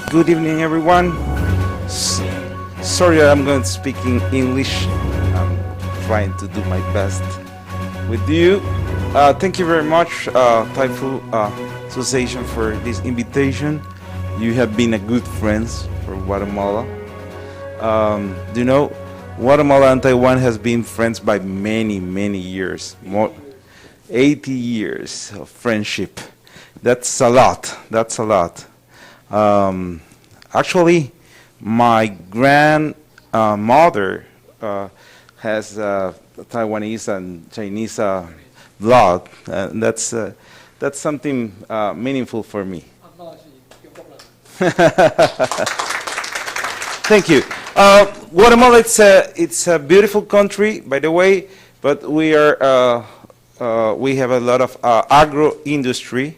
Good evening, everyone. Sorry, I'm going to speak in English. I'm trying to do my best with you. Thank you very much, Taifu Association, for this invitation. You have been a good friends for Guatemala. You know, Guatemala and Taiwan has been friends by many, many years. More 80 years of friendship. That's a lot. That's a lot. Actually, my grandmother has Taiwanese and Chinese blood, and that's something meaningful for me. Thank you. Guatemala, it's a beautiful country, by the way, but we have a lot of agro industry.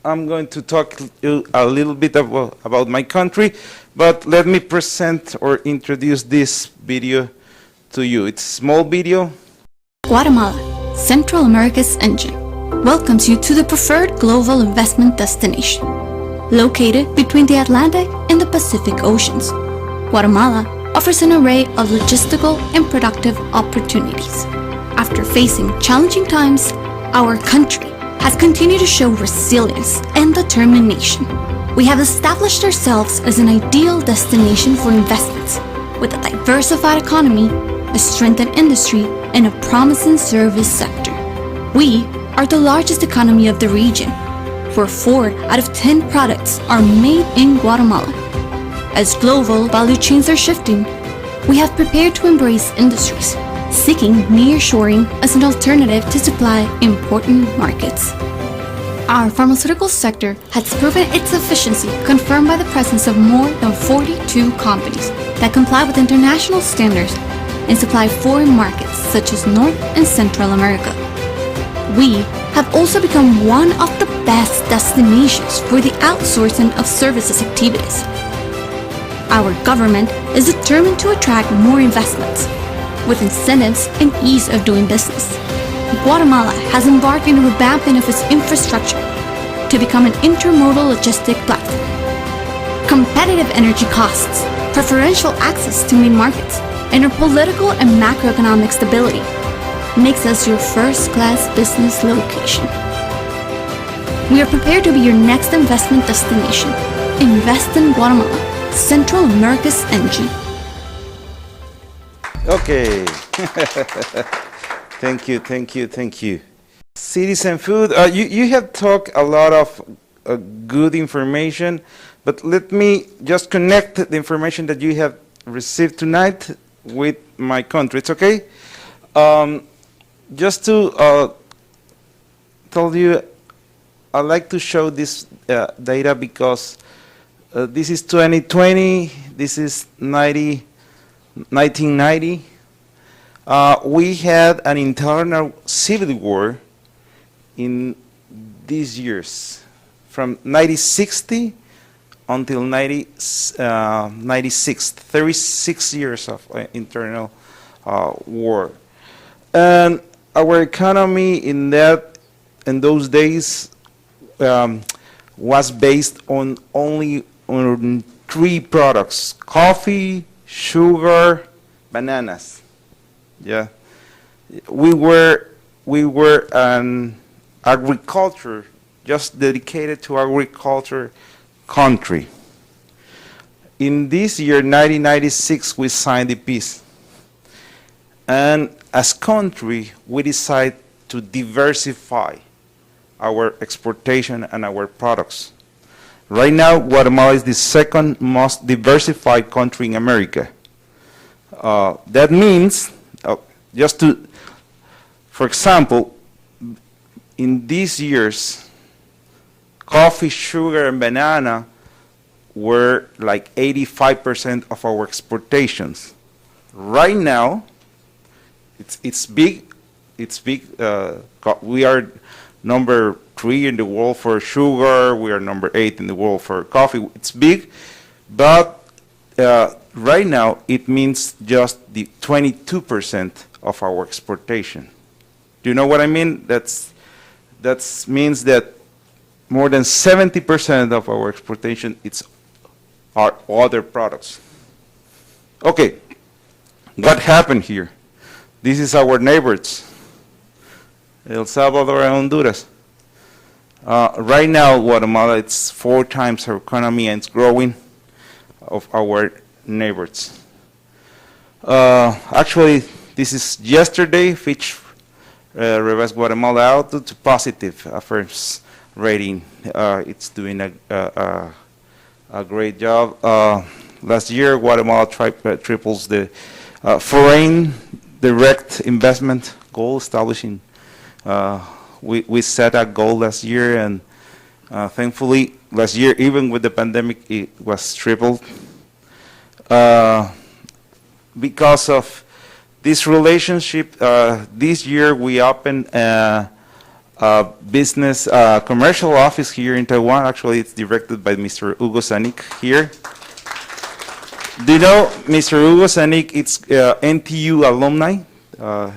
I'm going to talk a little bit about my country, but let me present or introduce this video to you. It's a small video. Guatemala, Central America's engine, welcomes you to the preferred global investment destination. Located between the Atlantic and the Pacific Oceans, Guatemala offers an array of logistical and productive opportunities. After facing challenging times, our country has continued to show resilience and determination. We have established ourselves as an ideal destination for investments, with a diversified economy, a strengthened industry, and a promising service sector. We are the largest economy of the region, where 4 out of 10 products are made in Guatemala. As global value chains are shifting, we have prepared to embrace industries seeking nearshoring as an alternative to supply important markets. Our pharmaceutical sector has proven its efficiency, confirmed by the presence of more than 42 companies that comply with international standards and supply foreign markets such as North and Central America. We have also become one of the best destinations for the outsourcing of services activities. Our government is determined to attract more investments, with incentives and ease of doing business. Guatemala has embarked on a revamping of its infrastructure to become an intermodal logistic platform. Competitive energy costs, preferential access to main markets, and our political and macroeconomic stability makes us your first-class business location. We are prepared to be your next investment destination. Invest in Guatemala, Central America's engine. Okay. Thank you, thank you, thank you. Citizen food, you have talked a lot of good information, but let me just connect the information that you have received tonight with my country. It's okay? Just to tell you, I like to show this data because this is 2020, this is 1990. We had an internal civil war in these years, from 1960 until 1996, 36 years of internal war. And our economy in those days was based on only on 3 products: coffee, sugar, bananas. Yeah, we were an agriculture, just dedicated to agriculture country. In this year, 1996, we signed the peace. And as country, we decided to diversify our exportation and our products. Right now, Guatemala is the second most diversified country in America. That means, just to, for example, in these years, coffee, sugar, and banana were like 85% of our exportations. Right now, it's big. It's big. We are number 3 in the world for sugar. We are number 8 in the world for coffee. It's big, but right now it means just the 22% of our exportation. Do you know what I mean? That means that more than 70% of our exportation are other products. Okay, what happened here? This is our neighbors, El Salvador and Honduras. Right now, Guatemala, it's 4 times our economy and it's growing of our neighbors. Actually, this is yesterday, Fitch revised Guatemala outlook to positive first rating. It's doing a great job. Last year, Guatemala triples the foreign direct investment goal, establishing. We set a goal last year, and thankfully, last year, even with the pandemic, it was tripled. Because of this relationship, this year we opened a business commercial office here in Taiwan. Actually, it's directed by Mr. Hugo Sanik here. Do you know Mr. Hugo Sanik? It's NTU alumni.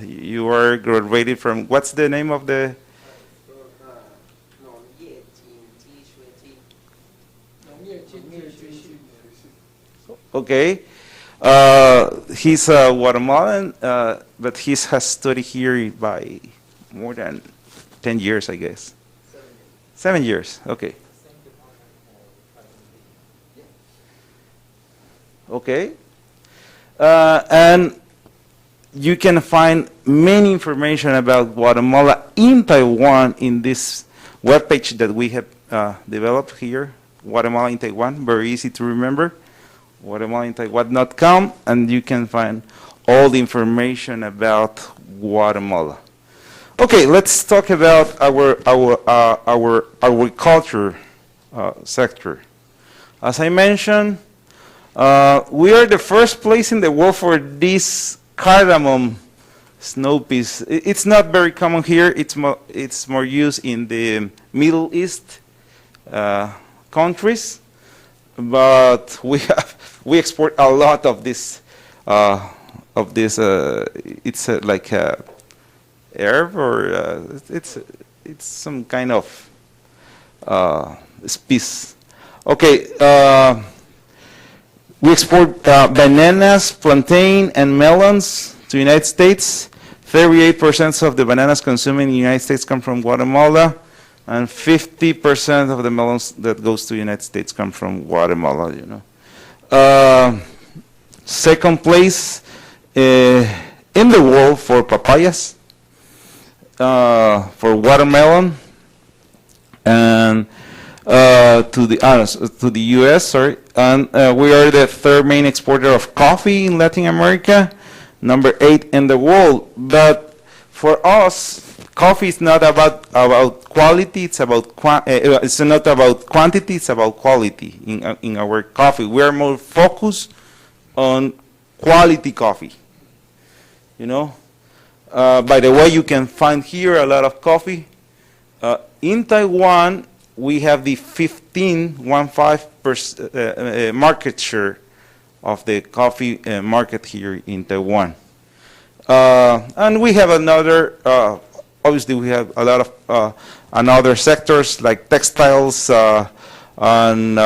You are graduated from, what's the name of the? Okay. He's a Guatemalan, but he has studied here by more than 10 years, I guess. 7 years, okay. Okay. And you can find many information about Guatemala in Taiwan in this webpage that we have developed here, Guatemala in Taiwan, very easy to remember. GuatemalaInTaiwan.com, and you can find all the information about Guatemala. Okay, let's talk about our agriculture sector. As I mentioned, we are the first place in the world for this cardamom snow peas. It's not very common here. It's more used in the Middle East countries. But we export a lot of this. It's like a herb, or it's some kind of species. Okay, we export bananas, plantain, and melons to the United States. 38% of the bananas consumed in the United States come from Guatemala. And 50% of the melons that goes to the United States come from Guatemala, you know. Second place in the world for papayas, for watermelon, and to the U.S., sorry. And we are the 3rd main exporter of coffee in Latin America, number 8 in the world. But for us, coffee is not about quality. It's about it's not about quantity. It's about quality in our coffee. We are more focused on quality coffee. You know. By the way, you can find here a lot of coffee. In Taiwan, we have the 15% market share of the coffee market here in Taiwan. And we have another. Obviously, we have a lot of another sectors like textiles and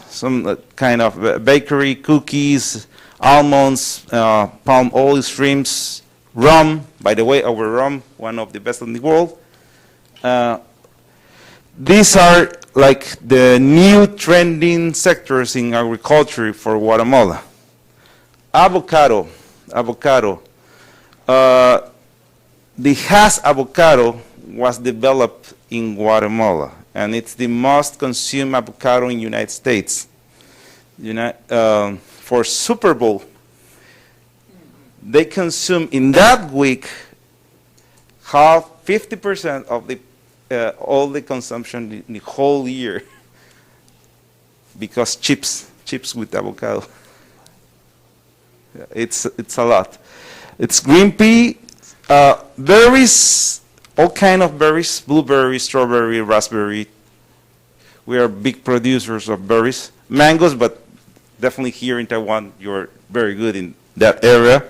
some kind of bakery, cookies, almonds, palm oil, shrimps, rum. By the way, our rum, one of the best in the world. These are like the new trending sectors in agriculture for Guatemala. Avocado. The Hass avocado was developed in Guatemala, and it's the most consumed avocado in the United States. For Super Bowl, they consume in that week 50% of the all the consumption in the whole year, because chips with avocado. It's a lot. It's green pea. Berries, all kind of berries, blueberry, strawberry, raspberry. We are big producers of berries. Mangoes, but definitely here in Taiwan, you're very good in that area.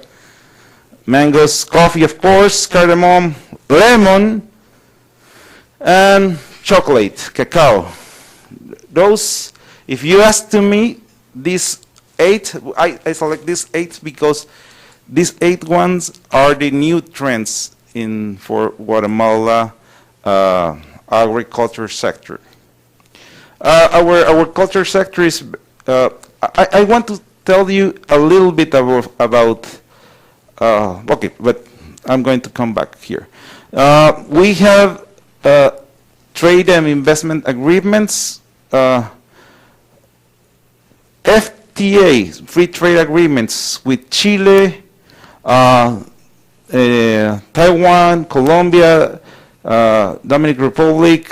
Mangoes, coffee, of course, cardamom, lemon, and chocolate, cacao. Those, if you ask to me, these 8, I select these 8 because these 8 ones are the new trends for Guatemala agriculture sector. Our culture sector is, I want to tell you a little bit about okay, but I'm going to come back here. We have trade and investment agreements, FTA, free trade agreements with Chile, Taiwan, Colombia, Dominican Republic,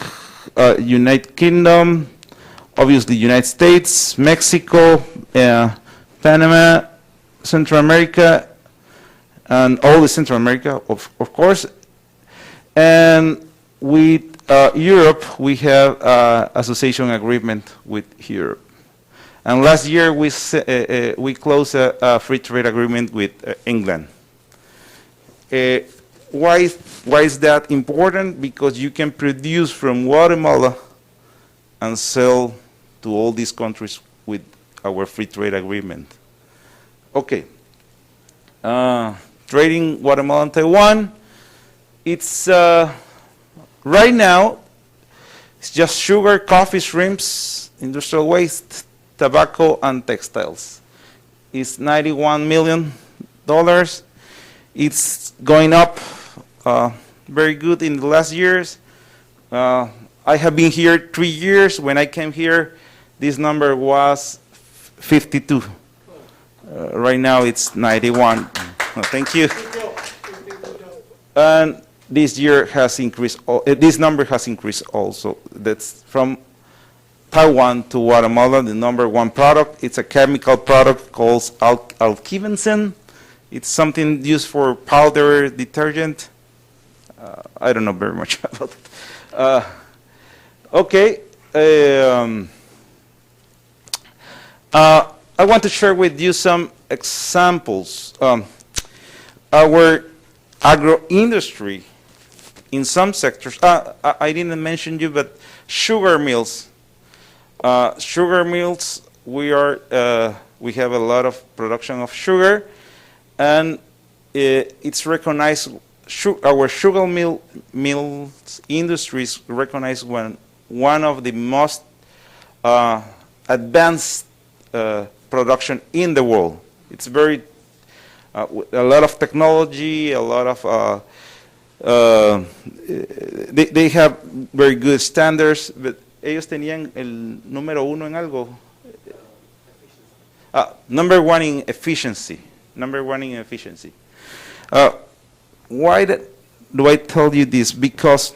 United Kingdom, obviously United States, Mexico, Panama, Central America, and all the Central America, of course. And with Europe, we have association agreement with Europe. And last year, we closed a free trade agreement with England. Why is that important? Because you can produce from Guatemala and sell to all these countries with our free trade agreement. Okay. Trading Guatemala and Taiwan, it's right now, it's just sugar, coffee, shrimps, industrial waste, tobacco, and textiles. It's $91 million. It's going up very good in the last years. I have been here 3 years. When I came here, this number was 52. Right now it's 91. Thank you. And this year has increased, this number has increased also. That's from Taiwan to Guatemala, the #1 product. It's a chemical product called alkibenzene. It's something used for powder detergent. I don't know very much about it. Okay. I want to share with you some examples. Our agro industry in some sectors, I didn't mention you, but sugar mills. Sugar mills, we have a lot of production of sugar, and it's recognized, our sugar mills industry is recognized one of the most advanced production in the world. It's very, a lot of technology, a lot of, they have very good standards, but ellos tenían el #1 en algo. #1 in efficiency. #1 in efficiency. Why do I tell you this? Because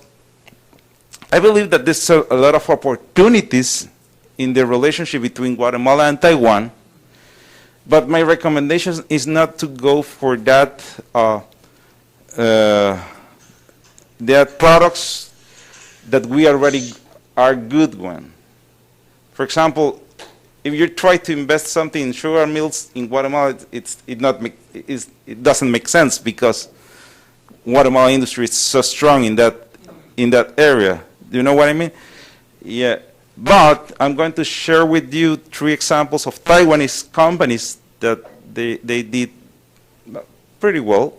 I believe that there's a lot of opportunities in the relationship between Guatemala and Taiwan, but my recommendation is not to go for that products that we already are good one. For example, if you try to invest something in sugar mills in Guatemala, it doesn't make sense because Guatemala industry is so strong in that area. Do you know what I mean? Yeah. But I'm going to share with you 3 examples of Taiwanese companies that they did pretty well.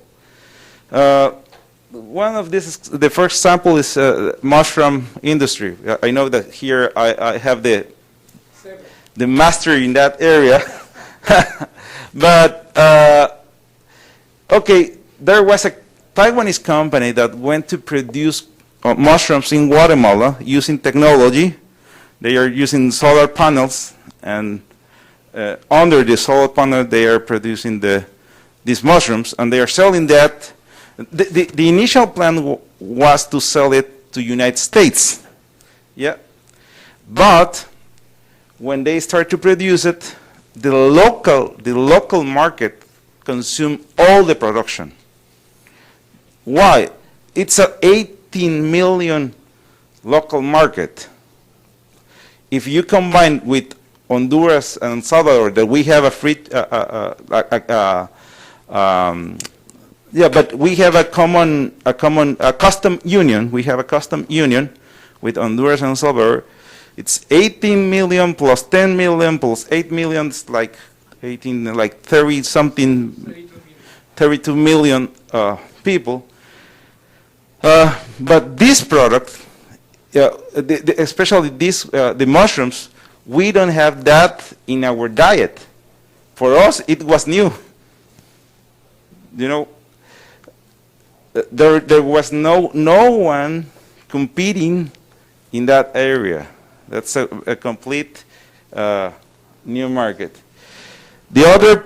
One of this, the first example is mushroom industry. I know that here I have the master in that area. But, okay, there was a Taiwanese company that went to produce mushrooms in Guatemala using technology. They are using solar panels, and under the solar panel they are producing these mushrooms, and they are selling that. The initial plan was to sell it to United States, yeah. But when they start to produce it, the local market consume all the production. Why? It's an 18 million local market. If you combine with Honduras and El Salvador, that we have a free, yeah, but we have a custom union. We have a custom union with Honduras and El Salvador, it's 18 million plus 10 million plus 8 million, it's like 18, like 30 something, 32 million people. But this product, especially the mushrooms, we don't have that in our diet. For us, it was new. You know, there was no one competing in that area. That's a complete new market. The other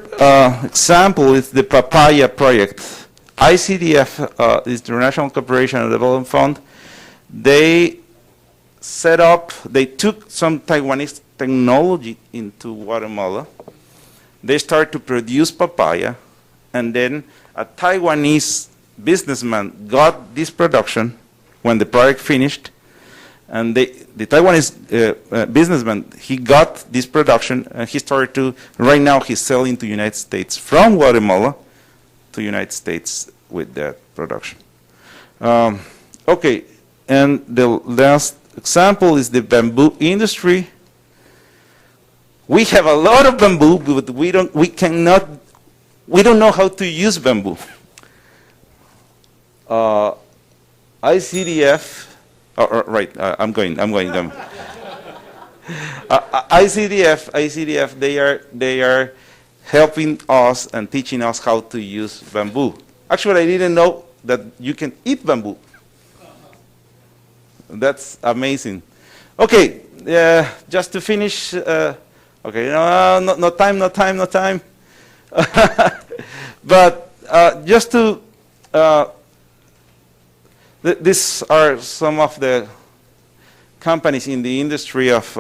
example is the papaya project. ICDF, is the International Cooperation and Development Fund. They took some Taiwanese technology into Guatemala. They started to produce papaya, and then a Taiwanese businessman got this production when the project finished, and the Taiwanese businessman, he got this production, and he started to, right now he's selling to United States from Guatemala to United States with that production. Okay, and the last example is the bamboo industry. We have a lot of bamboo, but we don't know how to use bamboo. ICDF, ICDF, they are helping us and teaching us how to use bamboo. Actually, I didn't know that you can eat bamboo. That's amazing. Okay, just to finish. Okay, no time. But just to, these are some of the companies in the industry of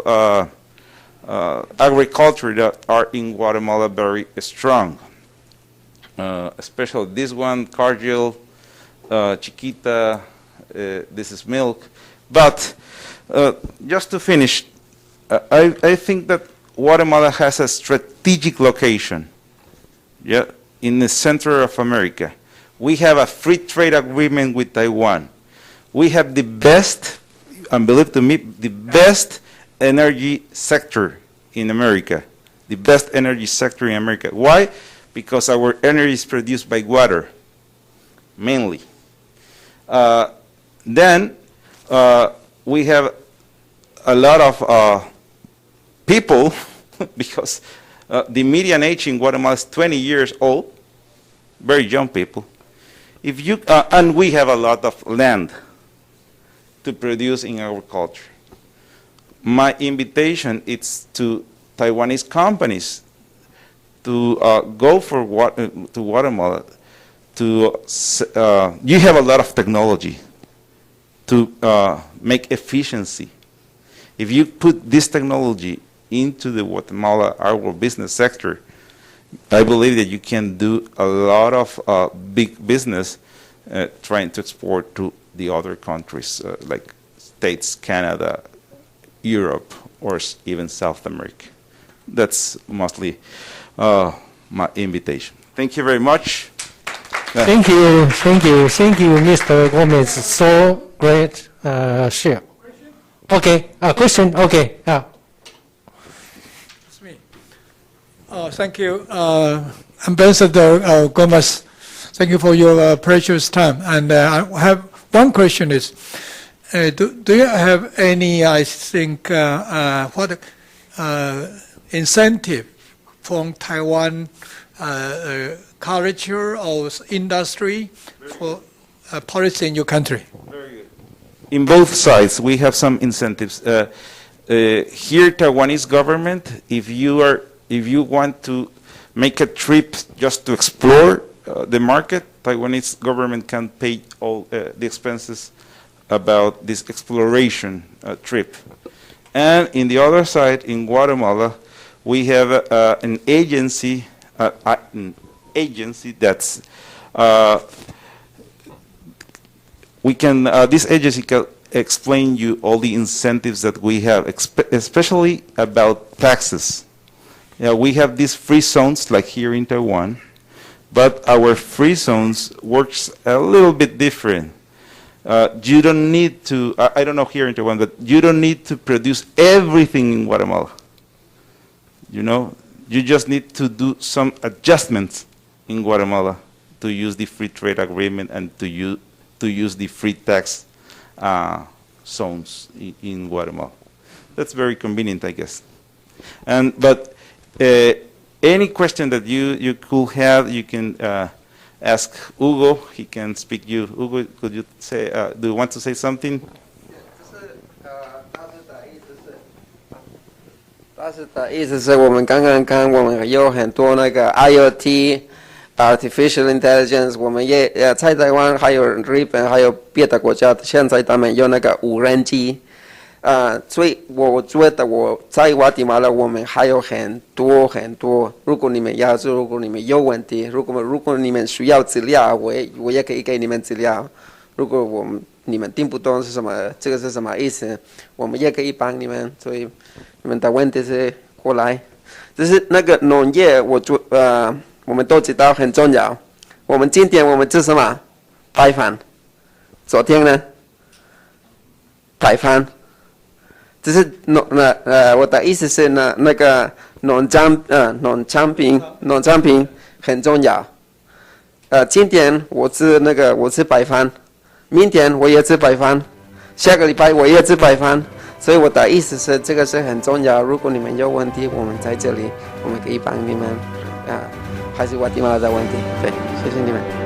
agriculture that are in Guatemala very strong. Especially this one, Cargill, Chiquita, this is milk. But just to finish, I think that Guatemala has a strategic location, in the center of America. We have a free trade agreement with Taiwan. We have the best, and believe to me, the best energy sector in America. The best energy sector in America. Why? Because our energy is produced by water, mainly. Then we have a lot of people, because the median age in Guatemala is 20 years old, very young people. If you and we have a lot of land to produce in our culture. My invitation is to Taiwanese companies to go to Guatemala. You have a lot of technology to make efficiency. If you put this technology into the Guatemala agro-business sector, I believe that you can do a lot of big business trying to export to the other countries like States, Canada, Europe, or even South America. That's mostly my invitation. Thank you very much. Thank you, Mr. Gomez. So great share. Okay, question. Okay. It's me. Thank you, Ambassador Gomez. Thank you for your precious time. And I have one question: is do you have any? I think what incentive from Taiwan culture or industry for policy in your country? Very good. In both sides, we have some incentives. Here, Taiwanese government, if you want to make a trip just to explore the market, Taiwanese government can pay all the expenses about this exploration trip. And in the other side, in Guatemala, we have an agency that's this agency can explain you all the incentives that we have, especially about taxes. We have these free zones like here in Taiwan, but our free zones works a little bit different. you don't need to, I don't know here in Taiwan, but you don't need to produce everything in Guatemala. You know, you just need to do some adjustments in Guatemala to use the free trade agreement and to use the free tax zones in Guatemala. That's very convenient, I guess. But any question that you could have, you can ask Hugo. He can speak you. Hugo, could you say? Do you want to say something? 大使的意思是我们刚刚看，我们有很多那个 IoT、Artificial Intelligence， 我们也在台湾还有日本还有别的国家，现在他们有那个无人机，所以我觉得我在瓜地马拉我们还有很多很多。如果你们要做，如果你们有问题，如果你们需要资料，我也可以给你们资料。如果你们听不懂是什么，这个是什么意思，我们也可以帮你们。所以你们的问题是过来，就是那个农业，我们都知道很重要。今天我们吃什么？白饭。昨天呢？白饭。就是我的意思是呢，那个农产品很重要。今天我吃白饭，明天我也吃白饭，下个礼拜我也吃白饭。所以我的意思是，这个是很重要。如果你们有问题，我们在这里，我们可以帮你们。还是瓜地马拉的问题，对，谢谢你们。